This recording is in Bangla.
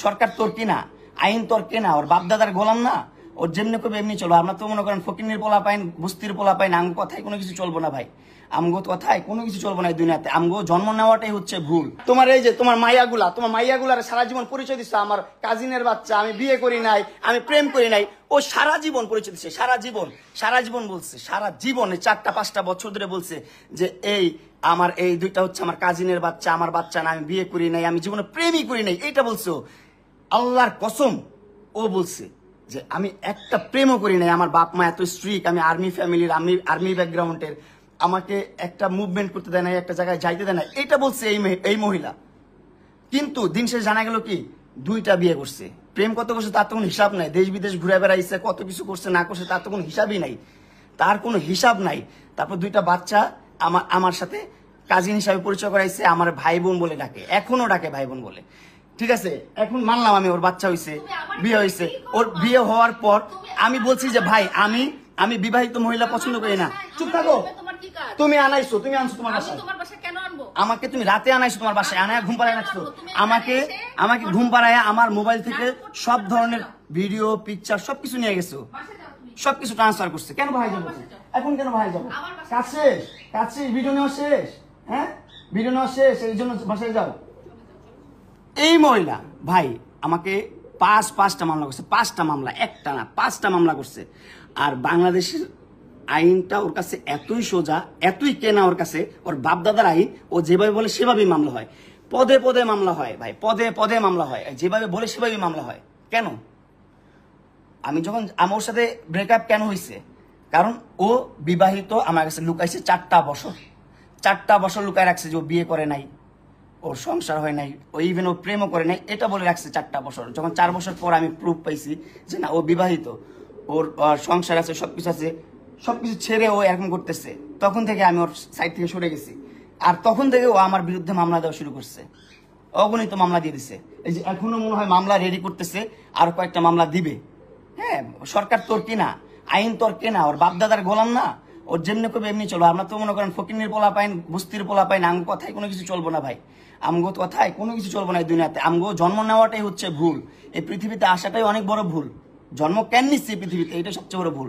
সরকার তোর কিনা, আইন তোর কেনা, ওর বাপদাদার গোলাম না, ওর যেমনি করবে এমনি চলবো। আমরা তো মনে করেন ফকিনের পোলা পাইন, বস্তির পোলা পাইন, আঙ্গ কথায় কোনো কিছু চলবো না ভাই। আমগো কথায় কোনো কিছু চলবো না এই দুনিয়াতে। আমগো জন্ম নেওয়াটাই হচ্ছে ভুল। তোমার এই যে তোমার মাইয়াগুলার সারা জীবন পরিচয় দিচ্ছে আমার কাজিনের বাচ্চা, আমি বিয়ে করি নাই, আমি প্রেম করি নাই। ও সারা জীবন পরিচয় দিচ্ছে, সারা জীবন বলছে, সারা জীবনে 4-5 বছর ধরে বলছে যে আমার এই দুইটা হচ্ছে আমার কাজিনের বাচ্চা, আমার বাচ্চা না, আমি বিয়ে করি নাই, আমি জীবনে প্রেমই করি নাই। এইটা বলছো। আল্লাহর কসম ও বলছে যে আমি একটা প্রেমও করি নাই, আমার বাপ মা এত স্ট্রিক, আমি আর্মি ফ্যামিলির, আর্মি ব্যাকগ্রাউন্ডের, আমাকে একটা মুভমেন্ট করতে দেয় না, একটা জায়গায় যাইতে দেয় না, এটা বলছে এই মহিলা। কিন্তু দিন শেষে জানা গেল কি 2টা বিয়ে করছে। প্রেম কত করছে তার তো কোনো হিসাব নাই, দেশ বিদেশ ঘুরে বেড়াইছে, কত কিছু করছে না করছে তার তো কোনো হিসাবই নাই, তার কোনো হিসাব নাই। তারপর 2টা বাচ্চা আমার সাথে কাজিন হিসাবে পরিচয় করাইছে, আমার ভাই বোন বলে ডাকে, এখনো ডাকে ভাই বোন বলে। ঠিক আছে, এখন মানলাম আমি ওর বাচ্চা হয়েছে, বিয়ে হয়েছে। ওর বিয়ে হওয়ার পর আমি বলছি যে ভাই আমি বিবাহিত মহিলা পছন্দ করি না। চুপ থাকো। তুমি আনছো তোমার বাসায়, আমাকে তুমি রাতে আনাইছো তোমার বাসায়, আনায় ঘুম পাড়ায় রাখছো আমাকে ঘুম পাড়ায় আমার মোবাইল থেকে সব ধরনের ভিডিও পিকচার সবকিছু নিয়ে গেছো, সবকিছু ট্রান্সফার করছে। কেন ভাই যাবো এখন, কেন ভাই যাবো? কাছে ভিডিও নেওয়া শেষ, হ্যাঁ ভিডিও নেওয়া শেষ, এই জন্য বাসায় যাও। এই মহিলা ভাই আমাকে পাঁচটা মামলা করছে, 5টা মামলা, একটা না 5টা মামলা করছে। আর বাংলাদেশের আইনটা ওর কাছে এতই সোজা, এতই কেনা ওর কাছে, ওর বাপদাদার আইন, ও যেভাবে বলে সেভাবেই মামলা হয়, পদে পদে মামলা হয় ভাই, পদে পদে মামলা হয়, যেভাবে বলে সেভাবেই মামলা হয়। কেন? আমি যখন আমার সাথে ব্রেকআপ কেন হয়েছে, কারণ ও বিবাহিত, আমার কাছে লুকাইছে 4টা বছর লুকায় রাখছে যে ও বিয়ে করে নাই, ওর সংসার হয় নাই, ও ইভেন ও প্রেমও করে নাই, এটা বলে রাখছে 4টা বছর। যখন 4 বছর পর আমি প্রুফ পাইছি যে না ও বিবাহিত, ওর সংসার আছে, সবকিছু আছে, সবকিছু ছেড়ে ও এরকম করতেছে, তখন থেকে আমি ওর সাইড থেকে সরে গেছি। আর তখন থেকে ও আমার বিরুদ্ধে মামলা দেওয়া শুরু করছে, অগণিত মামলা দিয়ে দিছে। এই যে এখনো মনে হয় মামলা রেডি করতেছে, আর কয়েকটা মামলা দিবে। হ্যাঁ, সরকার তোর কিনা, আইন তোর কেনা, ওর বাপদাদার গোলাম না, ওর যেমনি করবে এমনি চলবো। আমরা তো মনে করেন ফকিনের পোলা পাইন, বস্তির পোলা পাইন, আঙ্গ কথায় কোনো কিছু চলবো না ভাই। আমগো কথায় কোনো কিছু চলবো না এই দুনিয়াতে। আমগো জন্ম নেওয়াটাই হচ্ছে ভুল, এই পৃথিবীতে আসাটাই অনেক বড় ভুল। জন্ম কেন নিচ্ছে এই পৃথিবীতে, এটা সবচেয়ে বড় ভুল।